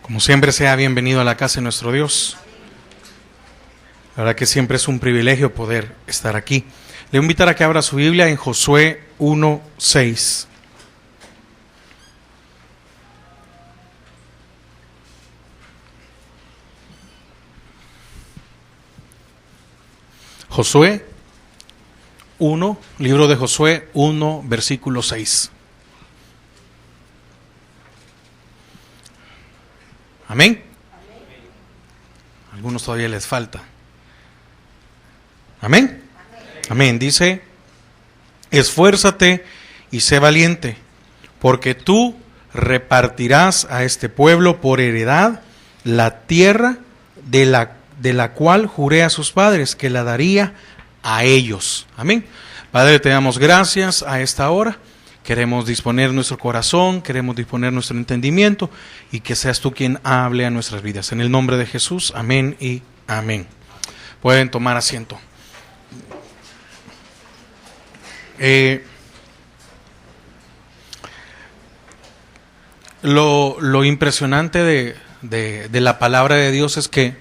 Como siempre, sea bienvenido a la casa de nuestro Dios. La verdad que siempre es un privilegio poder estar aquí. Le voy a invitar a que abra su Biblia en Josué 1:6. Josué 1, libro de Josué 1, versículo 6. Amén. Algunos todavía les falta. Amén. Amén. Dice: esfuérzate y sé valiente, porque tú repartirás a este pueblo por heredad la tierra de la cual juré a sus padres que la daría a ellos. Amén. Padre, te damos gracias a esta hora. Queremos disponer nuestro corazón, queremos disponer nuestro entendimiento y que seas tú quien hable a nuestras vidas. En el nombre de Jesús, amén y amén. Pueden tomar asiento. Lo impresionante de la palabra de Dios es que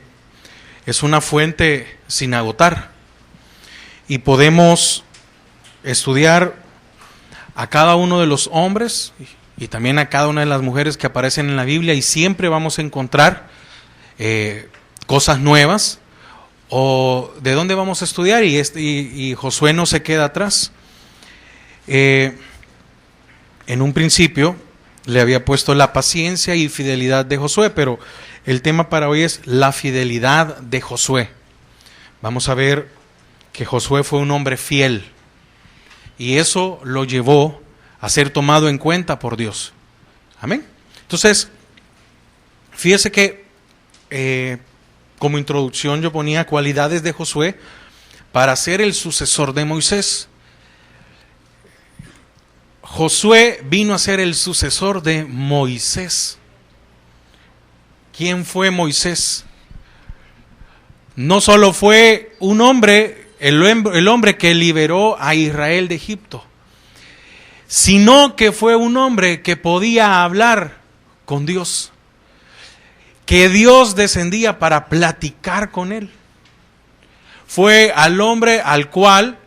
es una fuente sin agotar y podemos estudiar a cada uno de los hombres y también a cada una de las mujeres que aparecen en la Biblia, y siempre vamos a encontrar cosas nuevas o de dónde vamos a estudiar, y Josué no se queda atrás. En un principio le había puesto la paciencia y fidelidad de Josué, pero el tema para hoy es la fidelidad de Josué. Vamos a ver que Josué fue un hombre fiel, y eso lo llevó a ser tomado en cuenta por Dios. Amén. Entonces, fíjese que como introducción yo ponía cualidades de Josué para ser el sucesor de Moisés. Josué vino a ser el sucesor de Moisés. ¿Quién fue Moisés? No solo fue un hombre, el hombre que liberó a Israel de Egipto, sino que fue un hombre que podía hablar con Dios, que Dios descendía para platicar con él. Fue al hombre al cual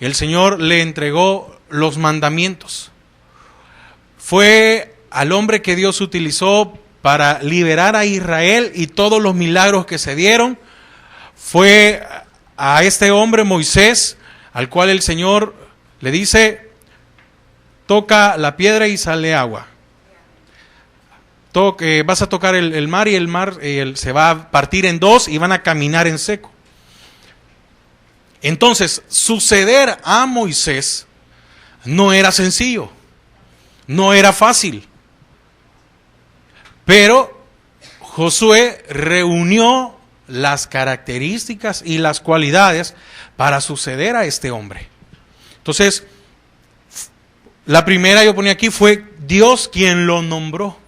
el Señor le entregó los mandamientos. Fue al hombre que Dios utilizó para liberar a Israel y todos los milagros que se dieron. Fue a este hombre Moisés al cual el Señor le dice: toca la piedra y sale agua. Vas a tocar el mar, y el mar se va a partir en dos y van a caminar en seco. Entonces, suceder a Moisés no era sencillo, no era fácil. Pero Josué reunió las características y las cualidades para suceder a este hombre. Entonces, la primera yo ponía aquí fue Dios quien lo nombró.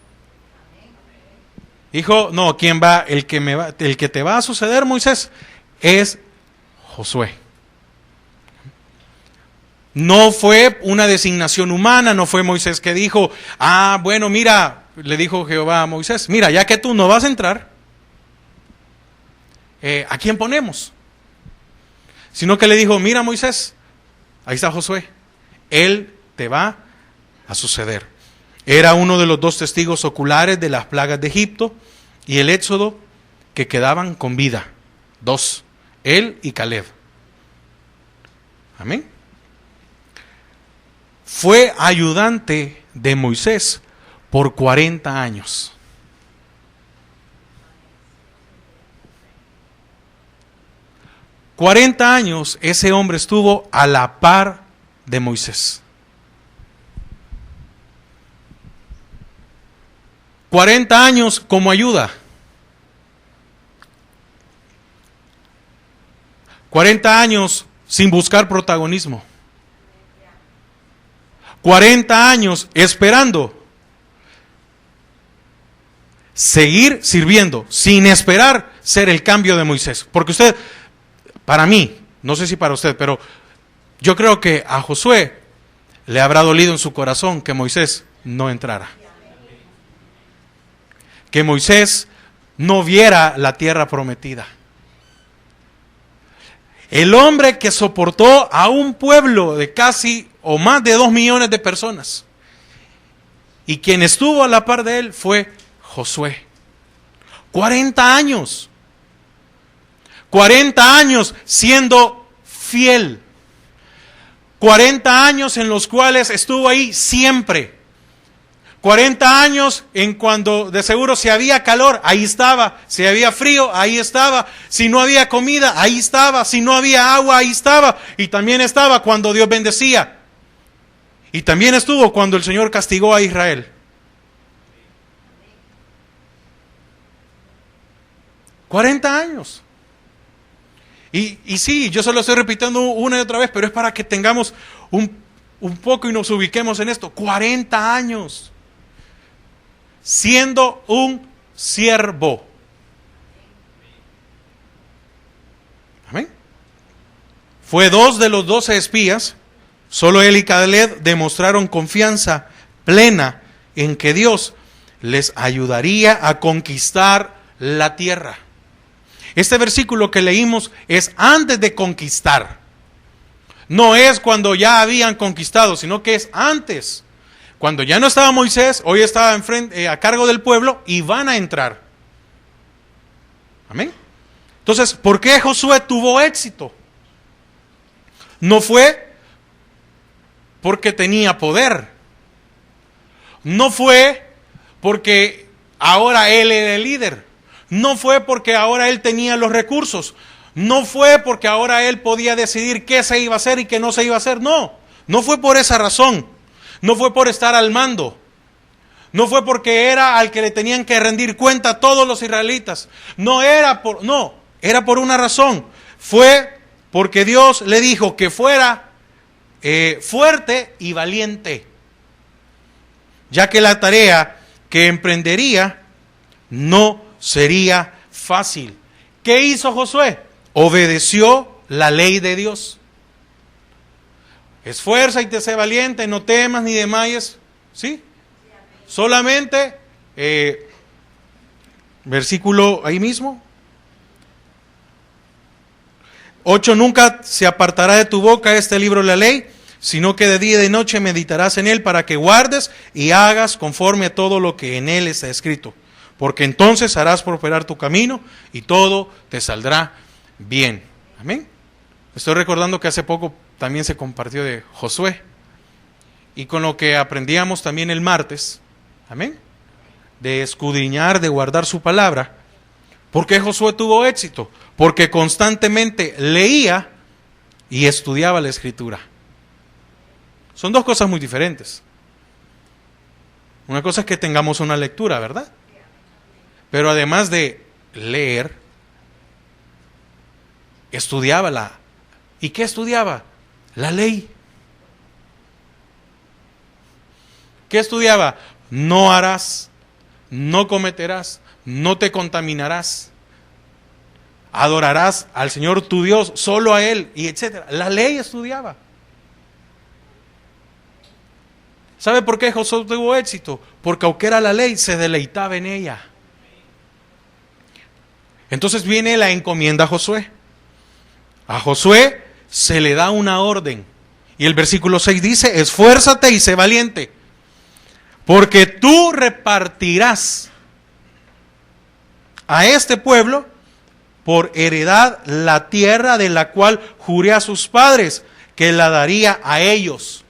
Dijo: no, el que te va a suceder, Moisés, es Josué. No fue una designación humana, no fue Moisés que dijo: bueno, mira, le dijo Jehová a Moisés: mira, ya que tú no vas a entrar, ¿a quién ponemos? Sino que le dijo: mira, Moisés, ahí está Josué, él te va a suceder. Era uno de los dos testigos oculares de las plagas de Egipto y el éxodo que quedaban con vida. Dos, él y Caleb. Amén. Fue ayudante de Moisés por 40 años. $40 años ese hombre estuvo a la par de Moisés. 40 años como ayuda. 40 años sin buscar protagonismo. 40 años esperando seguir sirviendo, sin esperar ser el cambio de Moisés. Porque usted, para mí, no sé si para usted, pero yo creo que a Josué le habrá dolido en su corazón que Moisés no entrara. que Moisés no viera la tierra prometida. El hombre que soportó a un pueblo de casi o más de 2 millones de personas. Y quien estuvo a la par de él fue Josué. 40 años. 40 años siendo fiel. 40 años en los cuales estuvo ahí siempre. 40 años en cuando de seguro si había calor, ahí estaba. Si había frío, ahí estaba. Si no había comida, ahí estaba. Si no había agua, ahí estaba. Y también estaba cuando Dios bendecía. Y también estuvo cuando el Señor castigó a Israel. 40 años. Y sí, yo se lo estoy repitiendo una y otra vez, pero es para que tengamos un poco y nos ubiquemos en esto. 40 años. Siendo un siervo. Amén. Fue 2 de los 12 espías. Solo él y Caleb demostraron confianza plena en que Dios les ayudaría a conquistar la tierra. Este versículo que leímos es antes de conquistar. No es cuando ya habían conquistado, sino que es antes. Cuando ya no estaba Moisés, hoy estaba a cargo del pueblo y van a entrar. Amén. Entonces, ¿por qué Josué tuvo éxito? No fue porque tenía poder. No fue porque ahora él era el líder. No fue porque ahora él tenía los recursos. No fue porque ahora él podía decidir qué se iba a hacer y qué no se iba a hacer. No, no fue por esa razón. No fue por estar al mando. No fue porque era al que le tenían que rendir cuenta a todos los israelitas. Era por una razón. Fue porque Dios le dijo que fuera fuerte y valiente, ya que la tarea que emprendería no sería fácil. ¿Qué hizo Josué? Obedeció la ley de Dios. Esfuerza y te sé valiente, no temas ni desmayes. ¿Sí? Solamente, versículo ahí mismo. 8, nunca se apartará de tu boca este libro de la ley, sino que de día y de noche meditarás en él para que guardes y hagas conforme a todo lo que en él está escrito. Porque entonces harás prosperar tu camino y todo te saldrá bien. Amén. Estoy recordando que hace poco también se compartió de Josué. Y con lo que aprendíamos también el martes, amén, de escudriñar, de guardar su palabra. ¿Por qué Josué tuvo éxito? Porque constantemente leía y estudiaba la Escritura. Son 2 cosas muy diferentes. Una cosa es que tengamos una lectura, ¿verdad? Pero además de leer, estudiaba ¿Y qué estudiaba? La ley. ¿Qué estudiaba? No harás, no cometerás, no te contaminarás, adorarás al Señor tu Dios, solo a Él, y etcétera. La ley estudiaba. ¿Sabe por qué Josué tuvo éxito? Porque aunque era la ley, se deleitaba en ella. Entonces viene la encomienda a Josué. A Josué se le da una orden. Y el versículo 6 dice, esfuérzate y sé valiente, porque tú repartirás a este pueblo por heredad la tierra de la cual juré a sus padres que la daría a ellos.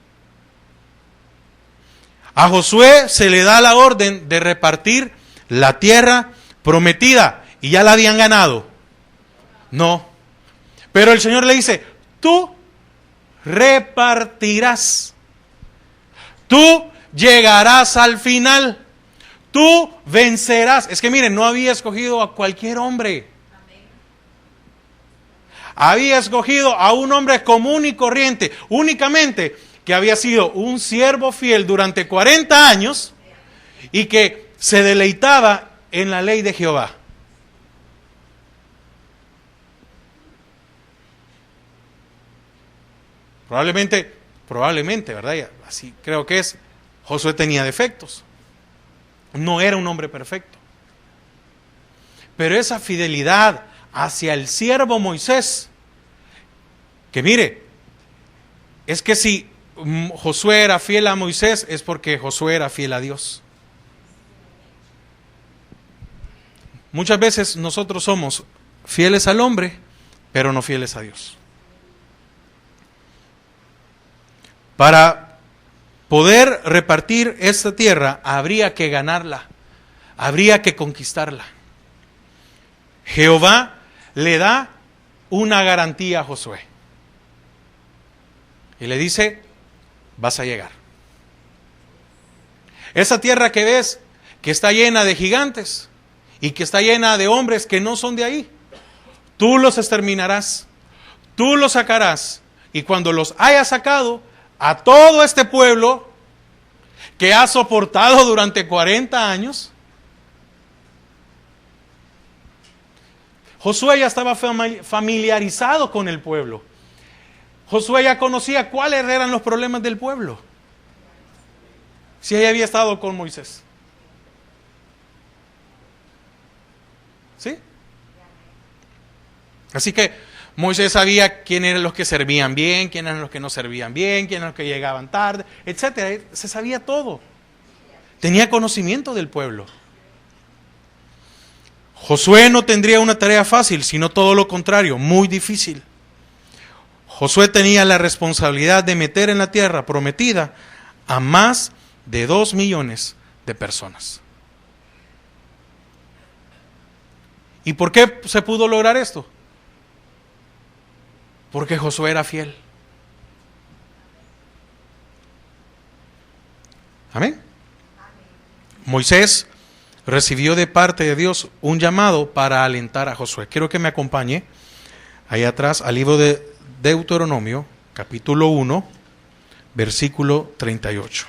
A Josué se le da la orden de repartir la tierra prometida. ¿Y ya la habían ganado? No. Pero el Señor le dice, tú repartirás. Tú llegarás al final. Tú vencerás. Es que miren, no había escogido a cualquier hombre. Había escogido a un hombre común y corriente, únicamente que había sido un siervo fiel durante 40 años y que se deleitaba en la ley de Jehová. Probablemente, ¿verdad? Así creo que es. Josué tenía defectos. No era un hombre perfecto. Pero esa fidelidad hacia el siervo Moisés, que mire, es que si Josué era fiel a Moisés, es porque Josué era fiel a Dios. Muchas veces nosotros somos fieles al hombre, pero no fieles a Dios. Para poder repartir esta tierra, habría que ganarla, habría que conquistarla. Jehová le da una garantía a Josué. Y le dice, vas a llegar. Esa tierra que ves, que está llena de gigantes y que está llena de hombres que no son de ahí, tú los exterminarás, tú los sacarás. Y cuando los hayas sacado, a todo este pueblo que ha soportado durante 40 años, Josué ya estaba familiarizado con el pueblo. Josué ya conocía cuáles eran los problemas del pueblo. Si ella había estado con Moisés. ¿Sí? Así que Moisés sabía quién eran los que servían bien, quién eran los que no servían bien, quién eran los que llegaban tarde, etcétera. Se sabía todo. Tenía conocimiento del pueblo. Josué no tendría una tarea fácil, sino todo lo contrario, muy difícil. Josué tenía la responsabilidad de meter en la tierra prometida a más de 2 millones de personas. ¿Y por qué se pudo lograr esto? Porque Josué era fiel. Amén. Moisés recibió de parte de Dios un llamado para alentar a Josué. Quiero que me acompañe ahí atrás al libro de Deuteronomio, capítulo 1, versículo 38.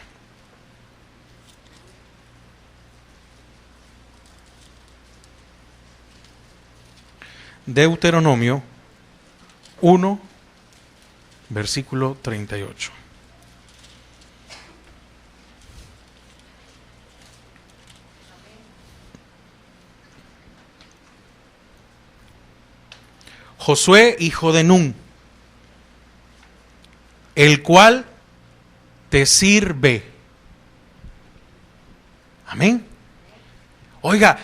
Deuteronomio 1, versículo 38. Josué, hijo de Nun, el cual te sirve. Amén. Oiga,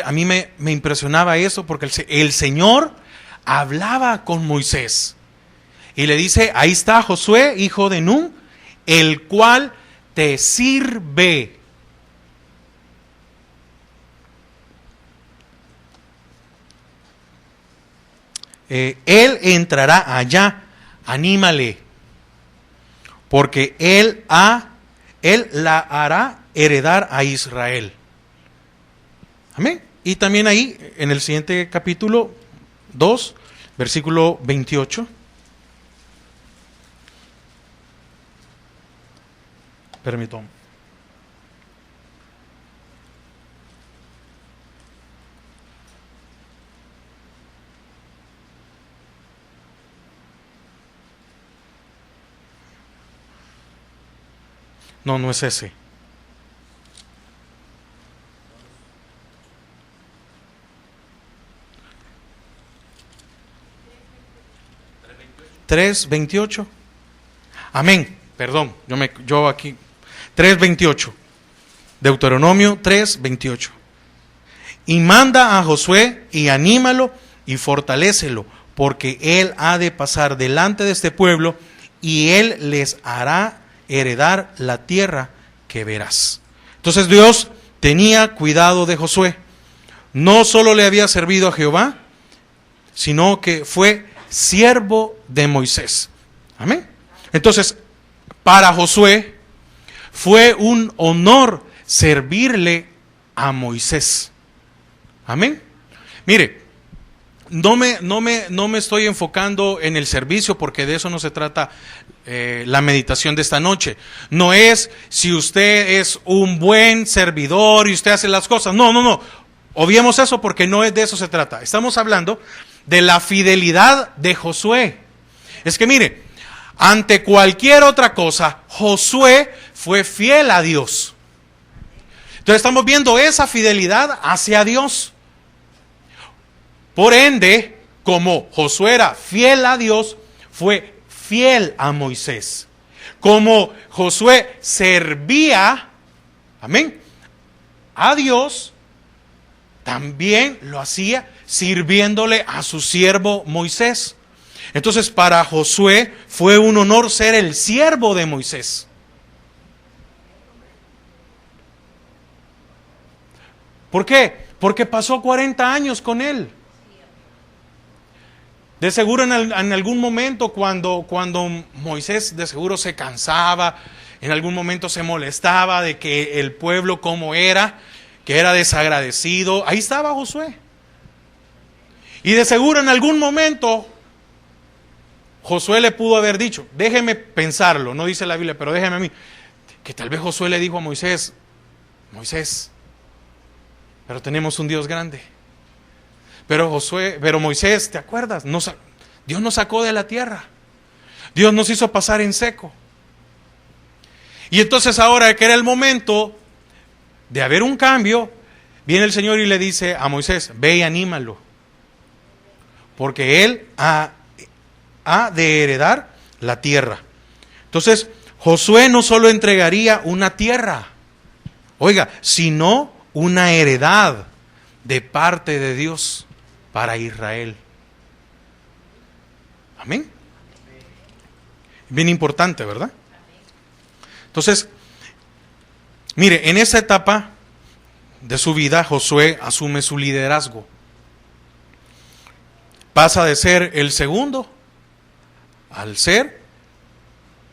a mí me impresionaba eso porque el Señor hablaba con Moisés y le dice, ahí está Josué, hijo de Nun, el cual te sirve. Él entrará allá, anímale, porque él la hará heredar a Israel. Amén. Y también ahí, en el siguiente capítulo 2, versículo 28. Permítame. No, no es ese. ¿3:28? Amén. Perdón, yo aquí. 3:28. Deuteronomio 3:28. Y manda a Josué y anímalo y fortalécelo, porque él ha de pasar delante de este pueblo y él les hará heredar la tierra que verás. Entonces Dios tenía cuidado de Josué. No solo le había servido a Jehová, sino que fue siervo de Moisés. Amén. Entonces, para Josué fue un honor servirle a Moisés. Amén. Mire, no me estoy enfocando en el servicio, porque de eso no se trata la meditación de esta noche. No es si usted es un buen servidor y usted hace las cosas. No. Obviemos eso, porque no es de eso se trata. Estamos hablando de la fidelidad de Josué. Es que mire, ante cualquier otra cosa, Josué fue fiel a Dios. Entonces estamos viendo esa fidelidad hacia Dios. Por ende, como Josué era fiel a Dios, fue fiel a Moisés. Como Josué servía, amén, a Dios, también lo hacía sirviéndole a su siervo Moisés. Entonces, para Josué fue un honor ser el siervo de Moisés. ¿Por qué? Porque pasó 40 años con él. De seguro en algún momento cuando Moisés de seguro se cansaba, en algún momento se molestaba de que el pueblo como era, que era desagradecido, ahí estaba Josué. Y de seguro en algún momento Josué le pudo haber dicho, déjeme pensarlo, no dice la Biblia, pero déjeme a mí, que tal vez Josué le dijo a Moisés, Moisés, pero tenemos un Dios grande. Pero Moisés, ¿te acuerdas? Dios nos sacó de la tierra. Dios nos hizo pasar en seco. Y entonces ahora que era el momento de haber un cambio, viene el Señor y le dice a Moisés, ve y anímalo. Porque él ha de heredar la tierra. Entonces, Josué no solo entregaría una tierra, oiga, sino una heredad de parte de Dios para Israel. Amén. Bien importante, ¿verdad? Entonces, mire, en esa etapa de su vida, Josué asume su liderazgo. Pasa de ser el segundo al ser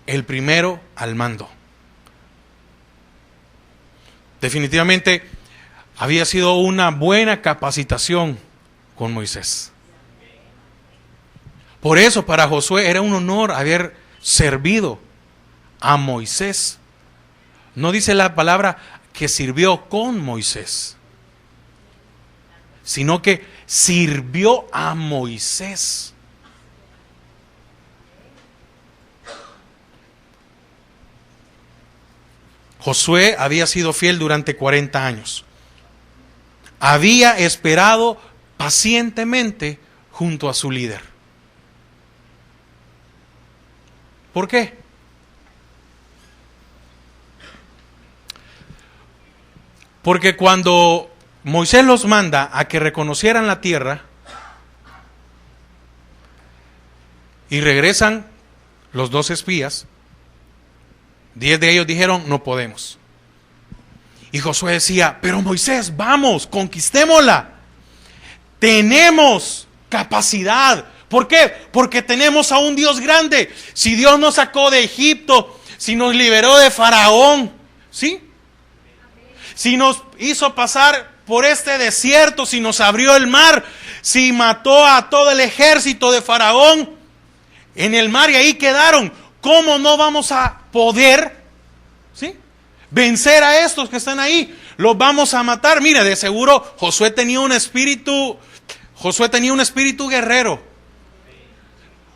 el primero al mando. Definitivamente había sido una buena capacitación con Moisés. Por eso para Josué era un honor haber servido a Moisés. No dice la palabra que sirvió con Moisés, sino que sirvió a Moisés. Josué había sido fiel durante 40 años. Había esperado pacientemente junto a su líder. ¿Por qué? Porque cuando Moisés los manda a que reconocieran la tierra y regresan los 2 espías, 10 de ellos dijeron, no podemos. Y Josué decía, pero Moisés, vamos, conquistémosla. Tenemos capacidad. ¿Por qué? Porque tenemos a un Dios grande. Si Dios nos sacó de Egipto, si nos liberó de Faraón, ¿sí? Si nos hizo pasar por este desierto, si nos abrió el mar, si mató a todo el ejército de Faraón en el mar y ahí quedaron, ¿cómo no vamos a poder, ¿sí?, vencer a estos que están ahí? Los vamos a matar. Mire, de seguro Josué tenía un espíritu guerrero.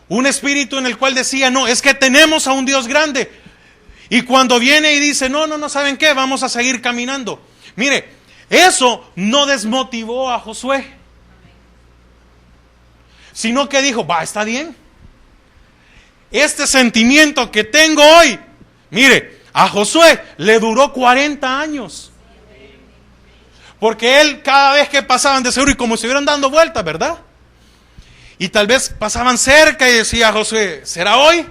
Un espíritu en el cual decía, no, es que tenemos a un Dios grande. Y cuando viene y dice, no, ¿saben qué? Vamos a seguir caminando. Mire, eso no desmotivó a Josué, sino que dijo, está bien. Este sentimiento que tengo hoy, mire, a Josué le duró 40 años. Porque él cada vez que pasaban de seguro y como si hubieran dando vueltas, ¿verdad? Y tal vez pasaban cerca y decía Josué, ¿será hoy?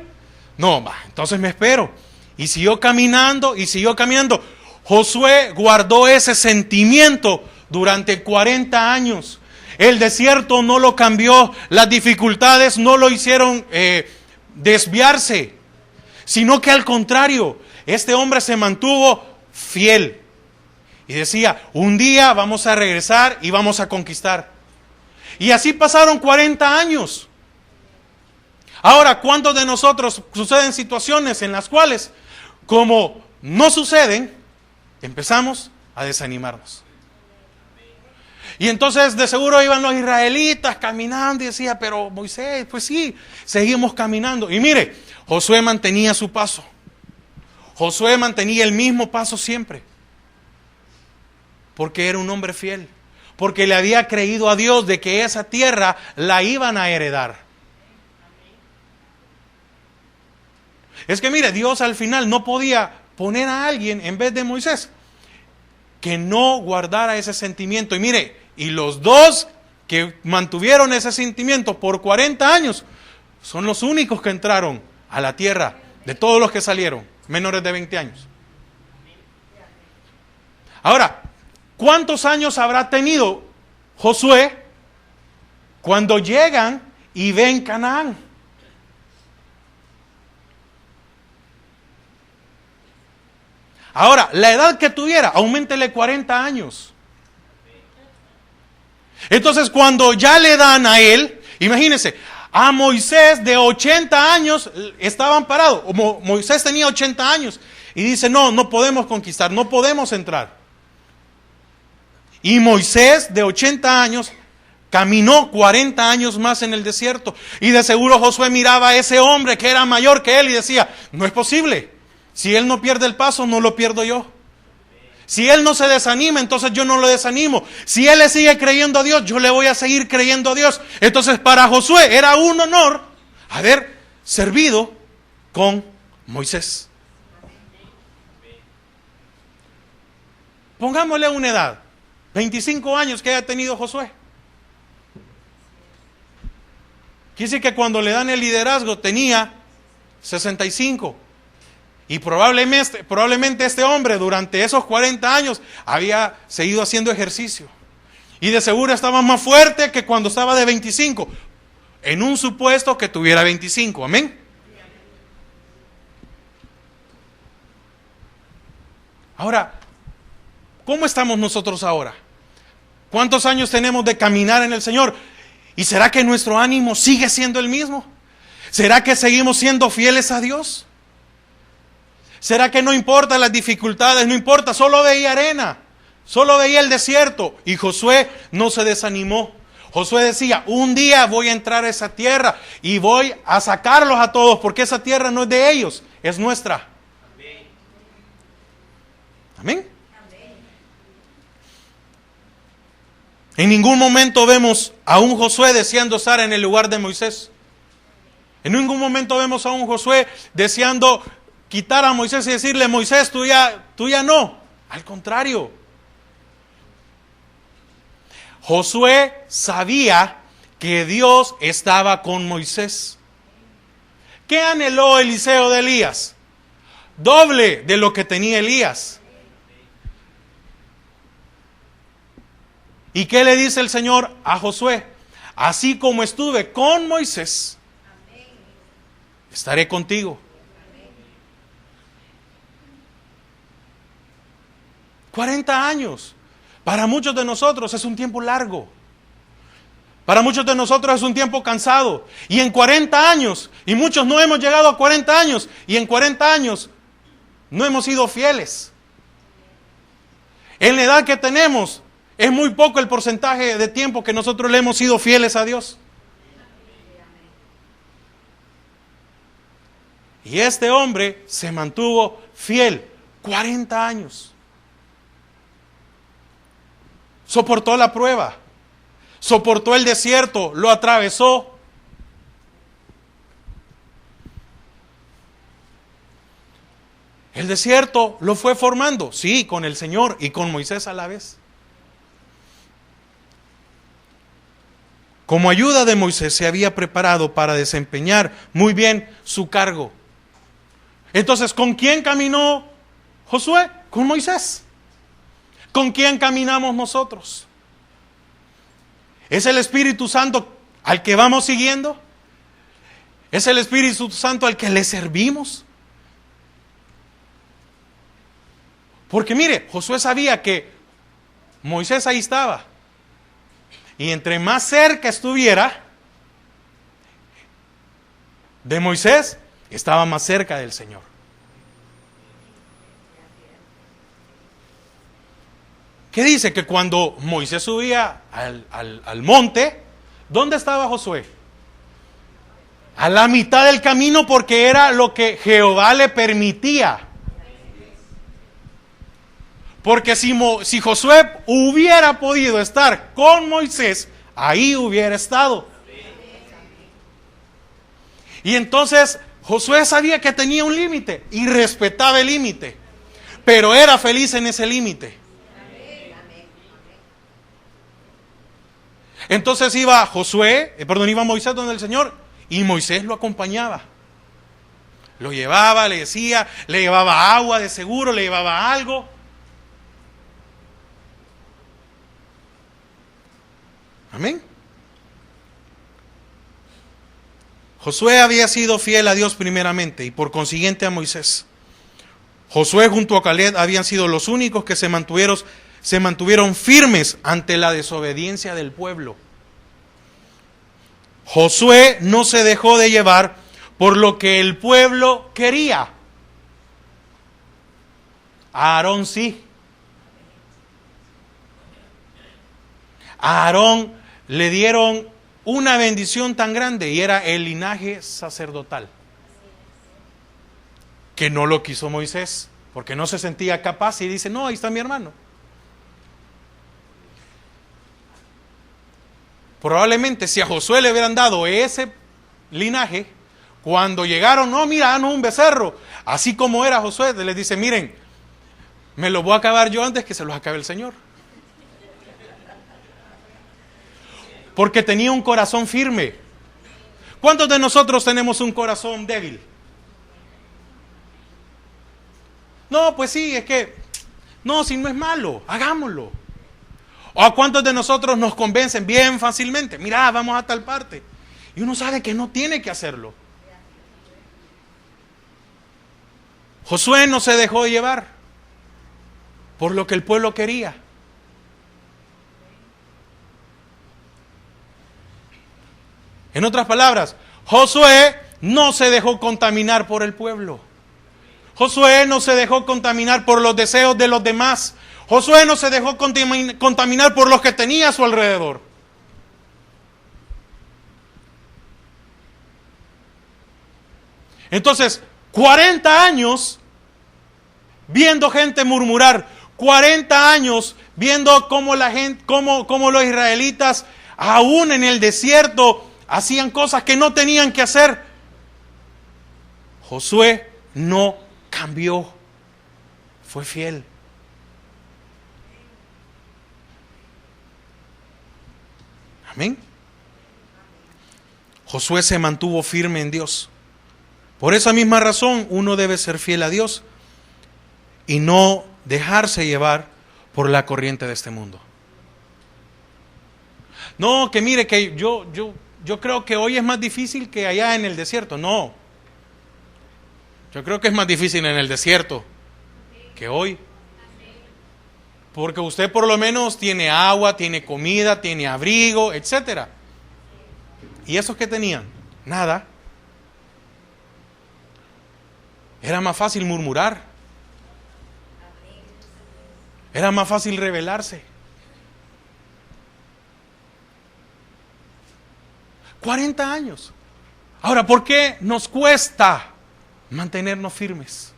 No, entonces me espero. Y siguió caminando y siguió caminando. Josué guardó ese sentimiento durante 40 años. El desierto no lo cambió, las dificultades no lo hicieron desviarse, sino que al contrario, este hombre se mantuvo fiel. Y decía, un día vamos a regresar y vamos a conquistar. Y así pasaron 40 años. Ahora, ¿cuántos de nosotros suceden situaciones en las cuales, como no suceden, empezamos a desanimarnos? Y entonces de seguro iban los israelitas caminando y decía, pero Moisés, pues sí, seguimos caminando. Y mire, Josué mantenía su paso. Josué mantenía el mismo paso siempre. Porque era un hombre fiel. porque le había creído a Dios de que esa tierra la iban a heredar. Es que mire, Dios al final no podía poner a alguien en vez de Moisés que no guardara ese sentimiento. Y mire, y los dos que mantuvieron ese sentimiento por 40 años son los únicos que entraron a la tierra de todos los que salieron, menores de 20 años. Ahora, ¿cuántos años habrá tenido Josué cuando llegan y ven Canaán? Ahora, la edad que tuviera, auméntele 40 años. Entonces, cuando ya le dan a él, imagínense, a Moisés de 80 años estaban parados. Moisés tenía 80 años y dice, no podemos conquistar, no podemos entrar. Y Moisés de 80 años caminó 40 años más en el desierto. Y de seguro Josué miraba a ese hombre que era mayor que él y decía, no es posible. Si él no pierde el paso, no lo pierdo yo. Si él no se desanima, entonces yo no lo desanimo. Si él le sigue creyendo a Dios, yo le voy a seguir creyendo a Dios. Entonces para Josué era un honor haber servido con Moisés. Pongámosle una edad, 25 años que haya tenido Josué. Quiere decir que cuando le dan el liderazgo tenía 65. Y probablemente este hombre durante esos 40 años había seguido haciendo ejercicio. Y de seguro estaba más fuerte que cuando estaba de 25. En un supuesto que tuviera 25. Amén. Ahora, ¿cómo estamos nosotros ahora? ¿Cuántos años tenemos de caminar en el Señor? ¿Y será que nuestro ánimo sigue siendo el mismo? ¿Será que seguimos siendo fieles a Dios? ¿Será que no importa las dificultades? No importa, solo veía arena, solo veía el desierto. Y Josué no se desanimó. Josué decía, un día voy a entrar a esa tierra y voy a sacarlos a todos, porque esa tierra no es de ellos, es nuestra. Amén. En ningún momento vemos a un Josué deseando estar en el lugar de Moisés. En ningún momento vemos a un Josué deseando quitar a Moisés y decirle, Moisés, tú ya no. Al contrario. Josué sabía que Dios estaba con Moisés. ¿Qué anheló Eliseo de Elías? Doble de lo que tenía Elías. ¿Y qué le dice el Señor a Josué? Así como estuve con Moisés, estaré contigo. 40 años. Para muchos de nosotros es un tiempo largo. Para muchos de nosotros es un tiempo cansado. Y en 40 años, y muchos no hemos llegado a 40 años, y en 40 años no hemos sido fieles. En la edad que tenemos, es muy poco el porcentaje de tiempo que nosotros le hemos sido fieles a Dios. Y este hombre se mantuvo fiel 40 años. Soportó la prueba, soportó el desierto, lo atravesó. El desierto lo fue formando, sí, con el Señor y con Moisés a la vez. Como ayuda de Moisés se había preparado para desempeñar muy bien su cargo. Entonces, ¿con quién caminó Josué? Con Moisés. ¿Con quién caminamos nosotros? ¿Es el Espíritu Santo al que vamos siguiendo? ¿Es el Espíritu Santo al que le servimos? Porque mire, Josué sabía que Moisés ahí estaba. Y entre más cerca estuviera de Moisés, estaba más cerca del Señor. ¿Qué dice? Que cuando Moisés subía al monte, ¿dónde estaba Josué? A la mitad del camino, porque era lo que Jehová le permitía. Porque si Josué hubiera podido estar con Moisés, ahí hubiera estado. Y entonces Josué sabía que tenía un límite y respetaba el límite, pero era feliz en ese límite. Entonces iba Moisés donde el Señor, y Moisés lo acompañaba. Lo llevaba, le decía, le llevaba agua de seguro, le llevaba algo. Amén. Josué había sido fiel a Dios primeramente y por consiguiente a Moisés. Josué junto a Caleb habían sido los únicos que se mantuvieron firmes ante la desobediencia del pueblo. Josué no se dejó de llevar por lo que el pueblo quería. A Aarón sí. A Aarón le dieron una bendición tan grande y era el linaje sacerdotal, que no lo quiso Moisés, porque no se sentía capaz y dice, no, ahí está mi hermano. Probablemente si a Josué le hubieran dado ese linaje, cuando llegaron, no, mira, no, un becerro, así como era Josué, les dice, miren, me lo voy a acabar yo antes que se los acabe el Señor. Porque tenía un corazón firme. ¿Cuántos de nosotros tenemos un corazón débil? No, pues sí, es que, no, si no es malo, hagámoslo. ¿O a cuántos de nosotros nos convencen bien fácilmente? Mira, vamos a tal parte. Y uno sabe que no tiene que hacerlo. Josué no se dejó llevar por lo que el pueblo quería. En otras palabras, Josué no se dejó contaminar por el pueblo. Josué no se dejó contaminar por los deseos de los demás. Josué no se dejó contaminar por los que tenía a su alrededor. Entonces, 40 años viendo gente murmurar, 40 años viendo cómo la gente, cómo los israelitas, aún en el desierto, hacían cosas que no tenían que hacer. Josué no cambió, fue fiel. Amén. Josué se mantuvo firme en Dios. Por esa misma razón, uno debe ser fiel a Dios y no dejarse llevar por la corriente de este mundo. No, que mire que yo creo que hoy es más difícil que allá en el desierto. No. Yo creo que es más difícil en el desierto que hoy. Porque usted por lo menos tiene agua, tiene comida, tiene abrigo, etcétera. ¿Y esos que tenían? Nada. Era más fácil murmurar. Era más fácil rebelarse. 40 años. Ahora, ¿por qué nos cuesta mantenernos firmes?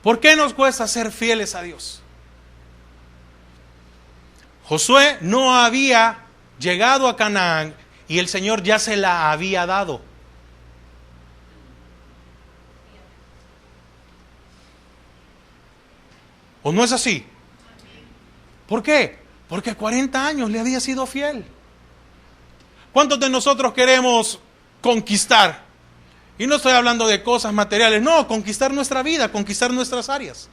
¿Por qué nos cuesta ser fieles a Dios? Josué no había llegado a Canaán y el Señor ya se la había dado. ¿O no es así? ¿Por qué? Porque 40 años le había sido fiel. ¿Cuántos de nosotros queremos conquistar? Y no estoy hablando de cosas materiales, no, conquistar nuestra vida, conquistar nuestras áreas.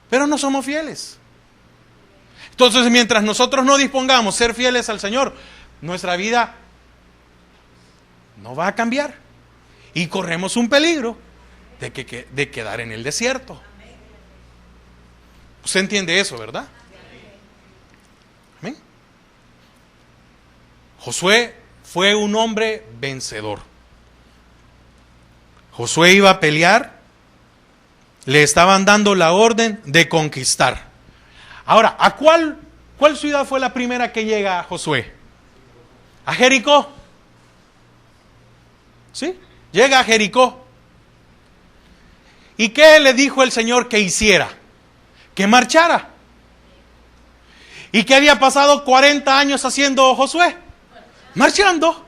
Pero no somos fieles. Entonces, mientras nosotros no dispongamos ser fieles al Señor, nuestra vida no va a cambiar. Y corremos un peligro de quedar en el desierto. Usted entiende eso, ¿verdad? Amén. Josué fue un hombre vencedor. Josué iba a pelear, le estaban dando la orden de conquistar. Ahora, ¿a cuál ciudad fue la primera que llega a Josué? ¿A Jericó? ¿Sí? Llega a Jericó. ¿Y qué le dijo el Señor que hiciera? que marchara. ¿Y qué había pasado 40 años haciendo Josué? Marchando.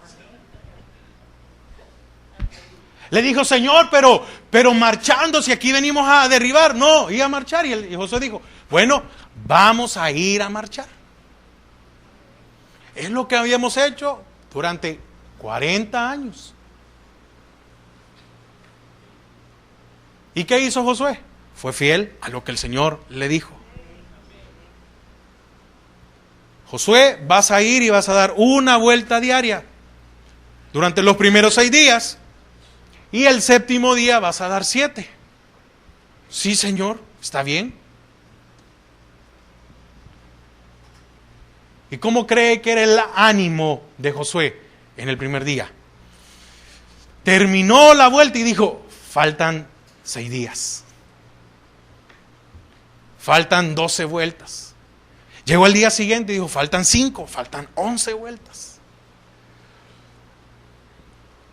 Le dijo, Señor, pero marchando, si aquí venimos a derribar. No, iba a marchar. Y Josué dijo, bueno, vamos a ir a marchar. Es lo que habíamos hecho durante 40 años. ¿Y qué hizo Josué? Fue fiel a lo que el Señor le dijo. Josué, vas a ir y vas a dar una vuelta diaria durante los primeros 6 días. Y el 7º día vas a dar 7. Sí, Señor, está bien. ¿Y cómo cree que era el ánimo de Josué en el primer día? Terminó la vuelta y dijo, faltan 6 días. Faltan 12 vueltas. Llegó al día siguiente y dijo, faltan 5, faltan 11 vueltas.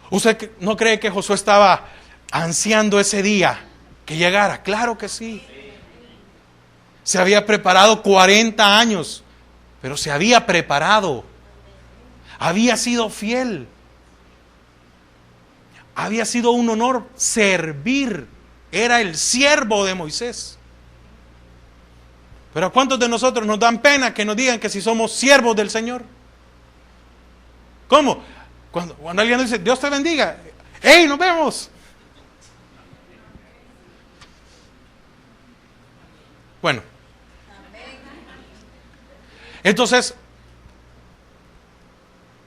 ¿Usted no cree que Josué estaba ansiando ese día que llegara? Claro que sí. Se había preparado 40 años, pero se había preparado. Había sido fiel. Había sido un honor servir. Era el siervo de Moisés. Pero ¿a cuántos de nosotros nos dan pena que nos digan que si somos siervos del Señor? ¿Cómo? Cuando alguien dice, Dios te bendiga. ¡Ey, nos vemos! Bueno. Entonces,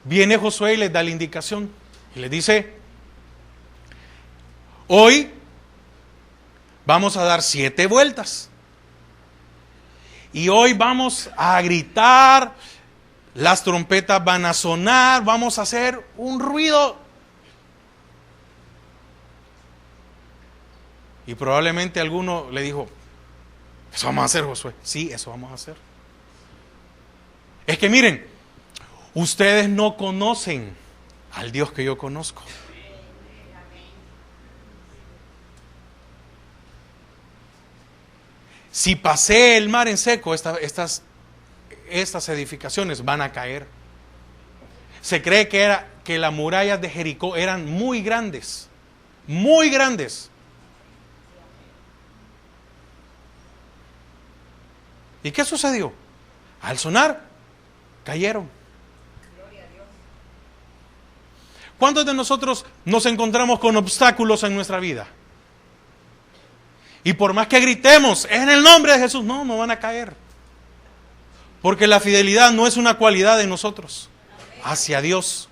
viene Josué y les da la indicación. Y les dice, hoy vamos a dar 7 vueltas. Y hoy vamos a gritar, las trompetas van a sonar, vamos a hacer un ruido. Y probablemente alguno le dijo, eso vamos a hacer, Josué. Sí, eso vamos a hacer. Es que miren, ustedes no conocen al Dios que yo conozco. Si pasé el mar en seco, estas edificaciones van a caer. Se cree que las murallas de Jericó eran muy grandes, muy grandes. ¿Y qué sucedió? Al sonar, cayeron. ¿Cuántos de nosotros nos encontramos con obstáculos en nuestra vida? Y por más que gritemos, en el nombre de Jesús, no van a caer. Porque la fidelidad no es una cualidad de nosotros, hacia Dios.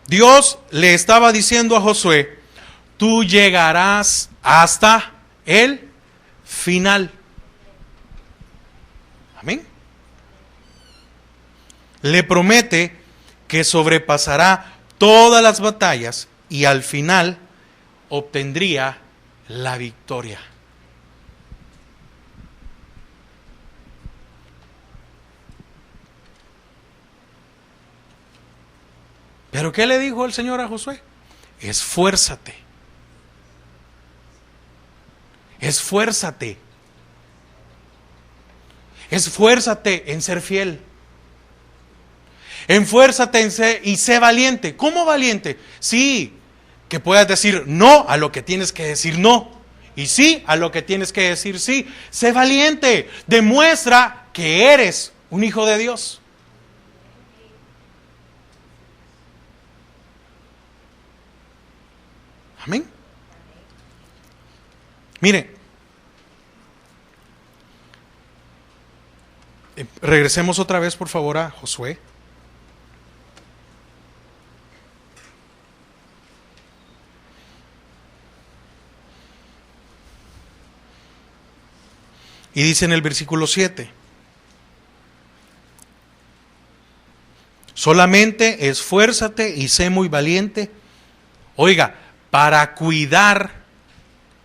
Dios le estaba diciendo a Josué, tú llegarás hasta el final. Amén. Le promete que sobrepasará todas las batallas y al final obtendría la victoria. ¿Pero qué le dijo el Señor a Josué? Esfuérzate. Esfuérzate. Esfuérzate en ser fiel. Esfuérzate y sé valiente. ¿Cómo valiente? Sí, que puedas decir no a lo que tienes que decir no. Y sí a lo que tienes que decir sí. Sé valiente. Demuestra que eres un hijo de Dios. Amén. Mire, regresemos otra vez por favor a Josué. Y dice en el versículo 7, solamente esfuérzate y sé muy valiente, oiga, para cuidar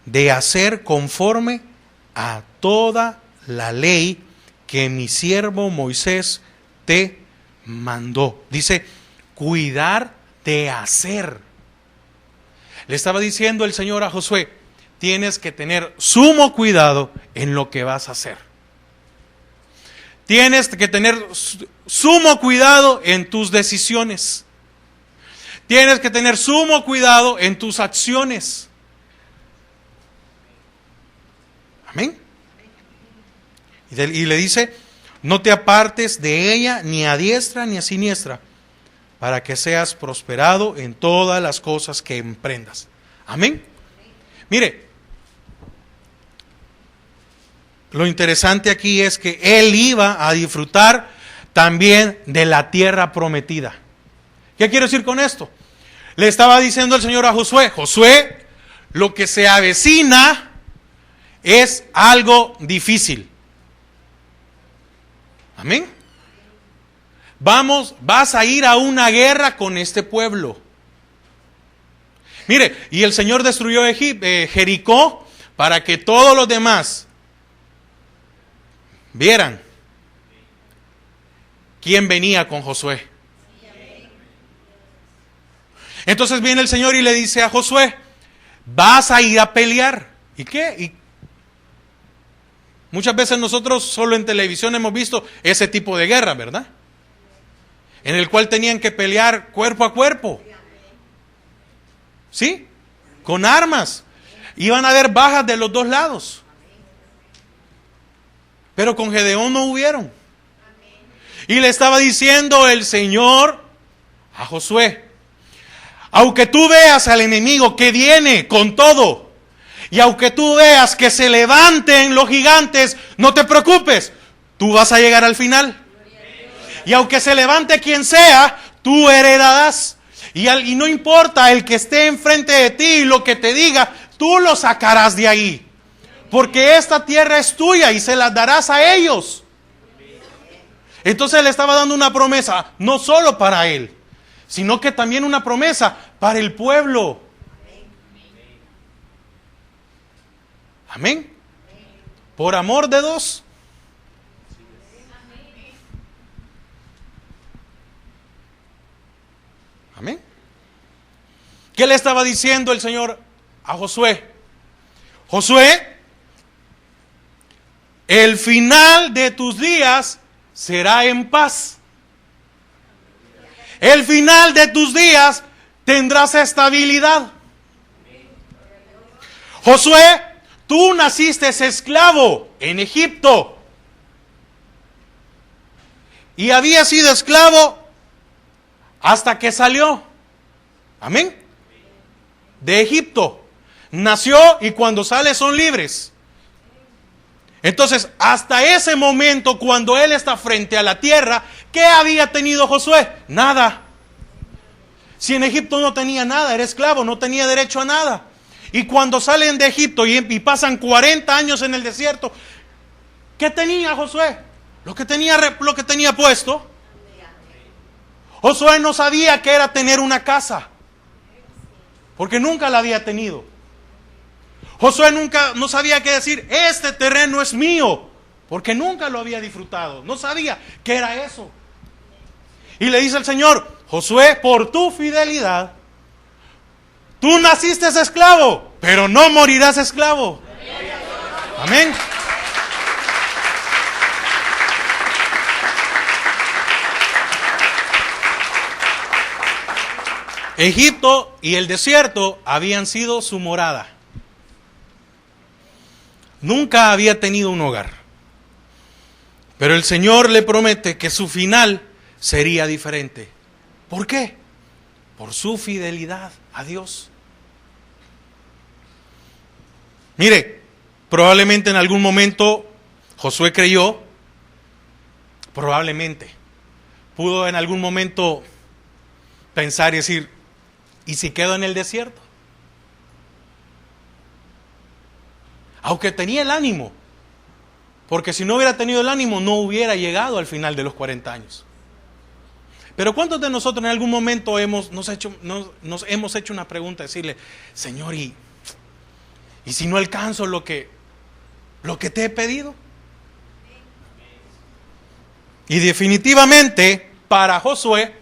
de hacer conforme a toda la ley que mi siervo Moisés te mandó. Dice, cuidar de hacer. Le estaba diciendo el Señor a Josué, tienes que tener sumo cuidado en lo que vas a hacer. Tienes que tener sumo cuidado en tus decisiones. Tienes que tener sumo cuidado en tus acciones. Amén. Y le dice, no te apartes de ella ni a diestra ni a siniestra, para que seas prosperado en todas las cosas que emprendas. Amén. Mire, lo interesante aquí es que él iba a disfrutar también de la tierra prometida. ¿Qué quiero decir con esto? Le estaba diciendo el Señor a Josué, Josué, lo que se avecina es algo difícil. Amén. Vas a ir a una guerra con este pueblo. Mire, y el Señor destruyó Jericó para que todos los demás vieran quién venía con Josué. Entonces viene el Señor y le dice a Josué, vas a ir a pelear. ¿Y qué? Y muchas veces nosotros solo en televisión hemos visto ese tipo de guerra, ¿verdad? En el cual tenían que pelear cuerpo a cuerpo. ¿Sí? Con armas. Iban a haber bajas de los dos lados. Pero con Gedeón no hubieron. Y le estaba diciendo el Señor a Josué, aunque tú veas al enemigo que viene con todo, y aunque tú veas que se levanten los gigantes, no te preocupes, tú vas a llegar al final. Y aunque se levante quien sea, tú heredarás. Y no importa el que esté enfrente de ti y lo que te diga, tú lo sacarás de ahí. Porque esta tierra es tuya y se la darás a ellos. Entonces le estaba dando una promesa, no solo para él, sino que también una promesa para el pueblo. Amén. Por amor de dos. Amén. ¿Qué le estaba diciendo el Señor a Josué? Josué, el final de tus días será en paz. El final de tus días tendrás estabilidad. Josué, tú naciste esclavo en Egipto. Y había sido esclavo hasta que salió. Amén. De Egipto. Nació y cuando sale son libres. Entonces, hasta ese momento, cuando él está frente a la tierra, ¿qué había tenido Josué? Nada. Si en Egipto no tenía nada, era esclavo, no tenía derecho a nada. Y cuando salen de Egipto y pasan 40 años en el desierto, ¿qué tenía Josué? Lo que tenía puesto. Josué no sabía qué era tener una casa, porque nunca la había tenido. Josué no sabía qué decir, este terreno es mío, porque nunca lo había disfrutado. No sabía qué era eso. Y le dice el Señor, Josué, por tu fidelidad, tú naciste esclavo, pero no morirás esclavo. Amén. Egipto y el desierto habían sido su morada. Nunca había tenido un hogar. Pero el Señor le promete que su final sería diferente. ¿Por qué? Por su fidelidad a Dios. Mire, probablemente en algún momento Josué creyó, probablemente, pudo en algún momento pensar y decir, ¿y si quedo en el desierto? Aunque tenía el ánimo, porque si no hubiera tenido el ánimo no hubiera llegado al final de los 40 años. Pero ¿cuántos de nosotros en algún momento nos hemos hecho una pregunta, decirle, Señor, ¿y si no alcanzo lo que te he pedido? Y definitivamente para Josué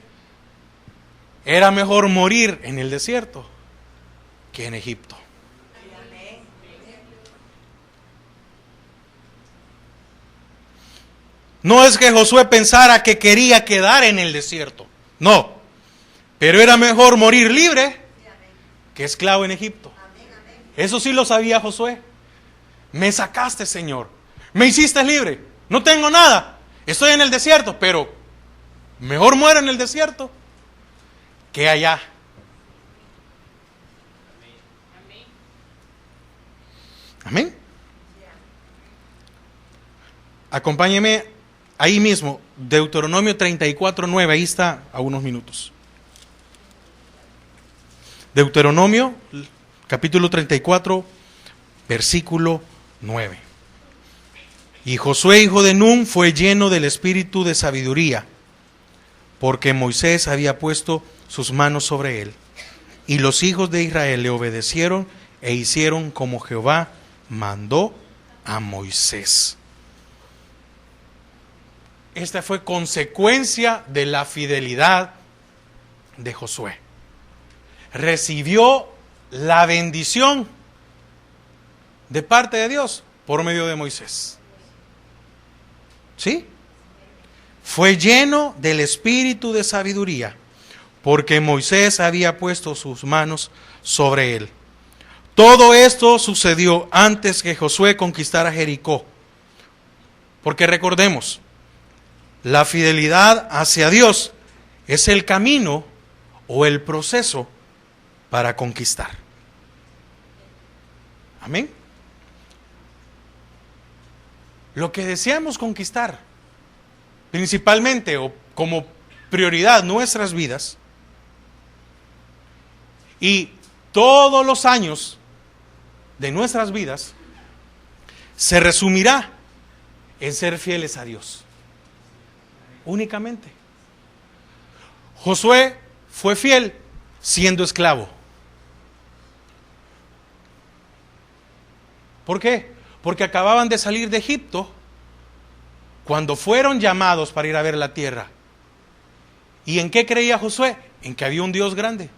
era mejor morir en el desierto que en Egipto. No es que Josué pensara que quería quedar en el desierto. No. Pero era mejor morir libre que esclavo en Egipto. Eso sí lo sabía Josué. Me sacaste, Señor. Me hiciste libre. No tengo nada. Estoy en el desierto, pero mejor muero en el desierto que allá. Amén. Acompáñeme ahí mismo, Deuteronomio 34:9, ahí está a unos minutos. Deuteronomio, capítulo 34, versículo 9. Y Josué, hijo de Nun, fue lleno del espíritu de sabiduría, porque Moisés había puesto sus manos sobre él. Y los hijos de Israel le obedecieron e hicieron como Jehová mandó a Moisés. Esta fue consecuencia de la fidelidad de Josué. Recibió la bendición de parte de Dios por medio de Moisés. ¿Sí? Fue lleno del espíritu de sabiduría, porque Moisés había puesto sus manos sobre él. Todo esto sucedió antes que Josué conquistara Jericó. Porque recordemos, la fidelidad hacia Dios es el camino o el proceso para conquistar. Amén. Lo que deseamos conquistar, principalmente o como prioridad nuestras vidas, y todos los años de nuestras vidas, se resumirá en ser fieles a Dios. Únicamente. Josué fue fiel siendo esclavo. ¿Por qué? Porque acababan de salir de Egipto cuando fueron llamados para ir a ver la tierra. ¿Y en qué creía Josué? En que había un Dios grande.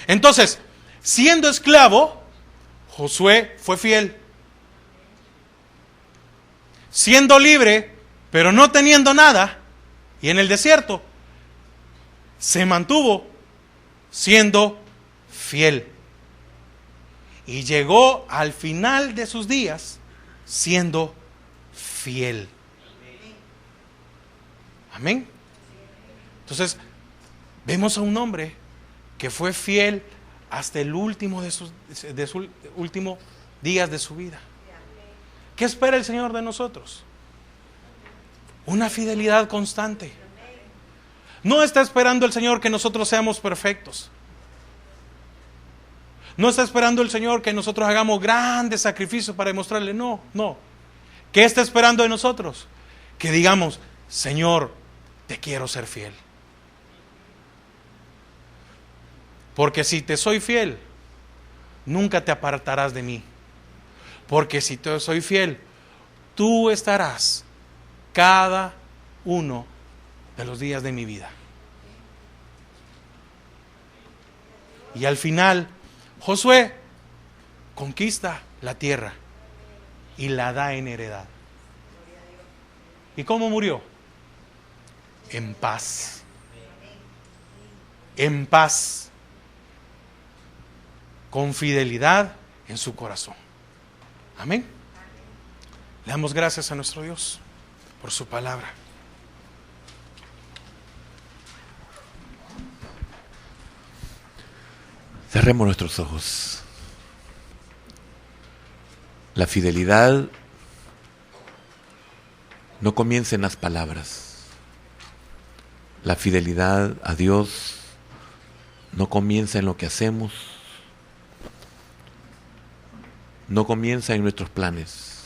Entonces, siendo esclavo, Josué fue fiel. Siendo libre, pero no teniendo nada, y en el desierto, se mantuvo siendo fiel. Y llegó al final de sus días siendo fiel. Amén. Entonces, vemos a un hombre que fue fiel hasta el último de sus últimos días de su vida. ¿Qué espera el Señor de nosotros? Una fidelidad constante. No está esperando el Señor que nosotros seamos perfectos. No está esperando el Señor que nosotros hagamos grandes sacrificios para demostrarle. No. ¿Qué está esperando de nosotros? Que digamos, Señor, te quiero ser fiel. Porque si te soy fiel, nunca te apartarás de mí. Porque si te soy fiel, tú estarás cada uno de los días de mi vida. Y al final, Josué conquista la tierra y la da en heredad. ¿Y cómo murió? En paz. En paz. Con fidelidad en su corazón. Amén. Le damos gracias a nuestro Dios por su palabra. Cerremos nuestros ojos. La fidelidad no comienza en las palabras. La fidelidad a Dios no comienza en lo que hacemos. No comienza en nuestros planes.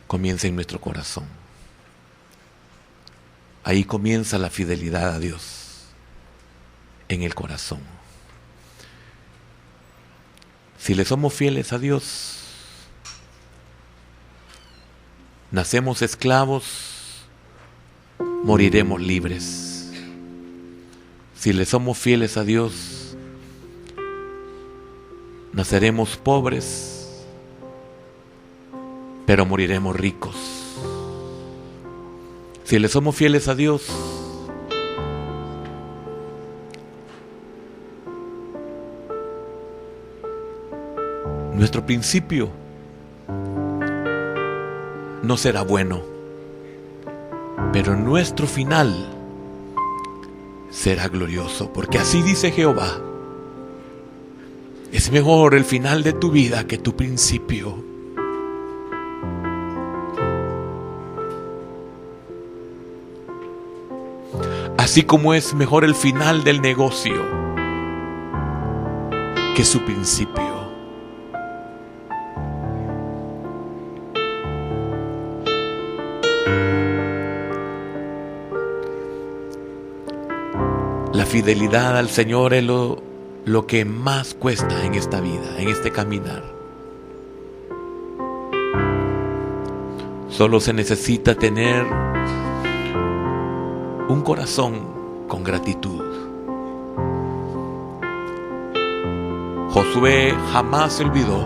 Comienza en nuestro corazón. Ahí comienza la fidelidad a Dios. En el corazón. Si le somos fieles a Dios, nacemos esclavos, moriremos libres. Si le somos fieles a Dios, naceremos pobres, pero moriremos ricos. Si le somos fieles a Dios, nuestro principio no será bueno, pero nuestro final será glorioso, porque así dice Jehová: es mejor el final de tu vida que tu principio. Así como es mejor el final del negocio que su principio. La fidelidad al Señor es lo que más cuesta en esta vida, en este caminar. Solo se necesita tener un corazón con gratitud. Josué jamás se olvidó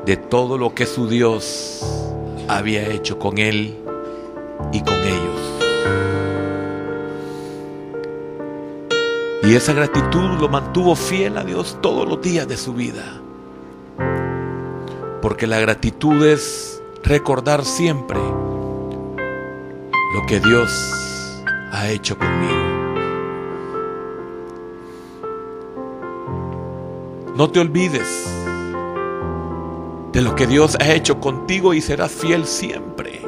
de todo lo que su Dios había hecho con él y con ellos. Y esa gratitud lo mantuvo fiel a Dios todos los días de su vida. Porque la gratitud es recordar siempre lo que Dios ha hecho conmigo. No te olvides de lo que Dios ha hecho contigo y serás fiel siempre.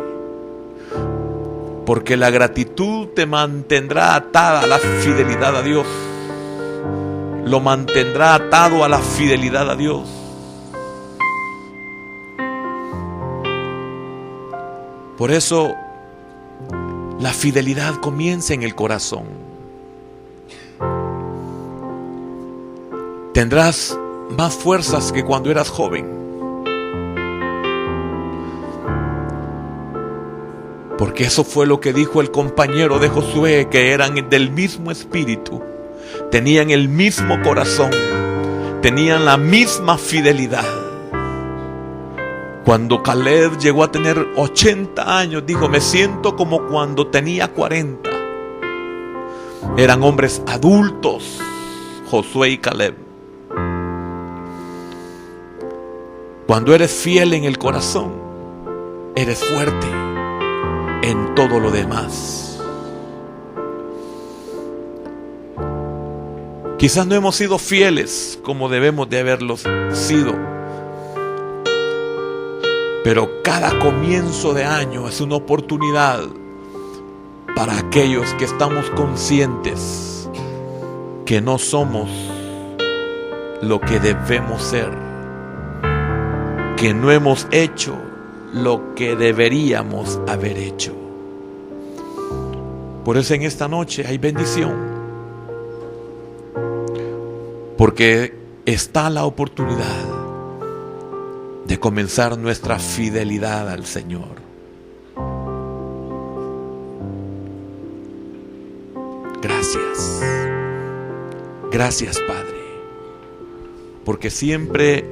Porque la gratitud te mantendrá atada a la fidelidad a Dios. Lo mantendrá atado a la fidelidad a Dios. Por eso, la fidelidad comienza en el corazón. Tendrás más fuerzas que cuando eras joven. Porque eso fue lo que dijo el compañero de Josué, que eran del mismo espíritu, tenían el mismo corazón, tenían la misma fidelidad. Cuando Caleb llegó a tener 80 años, dijo: me siento como cuando tenía 40. Eran hombres adultos, Josué y Caleb. Cuando eres fiel en el corazón, eres fuerte en todo lo demás. Quizás no hemos sido fieles como debemos de haberlo sido, pero cada comienzo de año es una oportunidad para aquellos que estamos conscientes que no somos lo que debemos ser, que no hemos hecho lo que deberíamos haber hecho. Por eso en esta noche hay bendición, porque está la oportunidad de comenzar nuestra fidelidad al Señor. Gracias. Gracias, Padre, porque siempre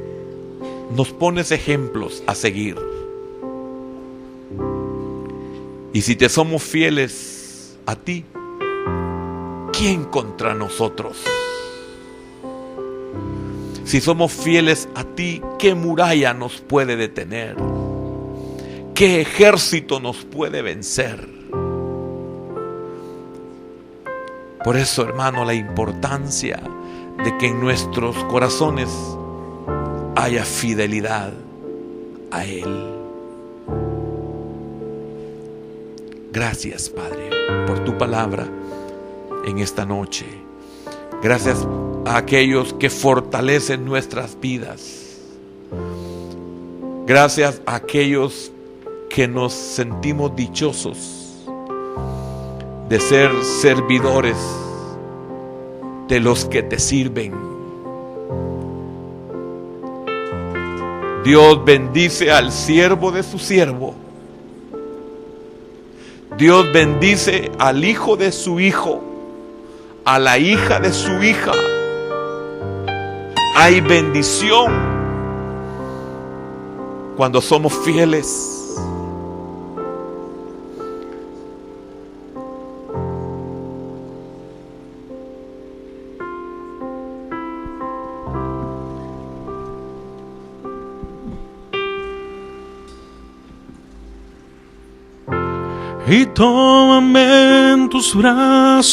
nos pones ejemplos a seguir. Y si te somos fieles a ti, ¿quién contra nosotros? Si somos fieles a ti, ¿qué muralla nos puede detener? ¿Qué ejército nos puede vencer? Por eso, hermano, la importancia de que en nuestros corazones haya fidelidad a Él. Gracias, Padre, por tu palabra en esta noche. Gracias a aquellos que fortalecen nuestras vidas. Gracias a aquellos que nos sentimos dichosos de ser servidores de los que te sirven. Dios bendice al siervo de su siervo. Dios bendice al hijo de su hijo, a la hija de su hija. Hay bendición cuando somos fieles. y tómame en tus brazos.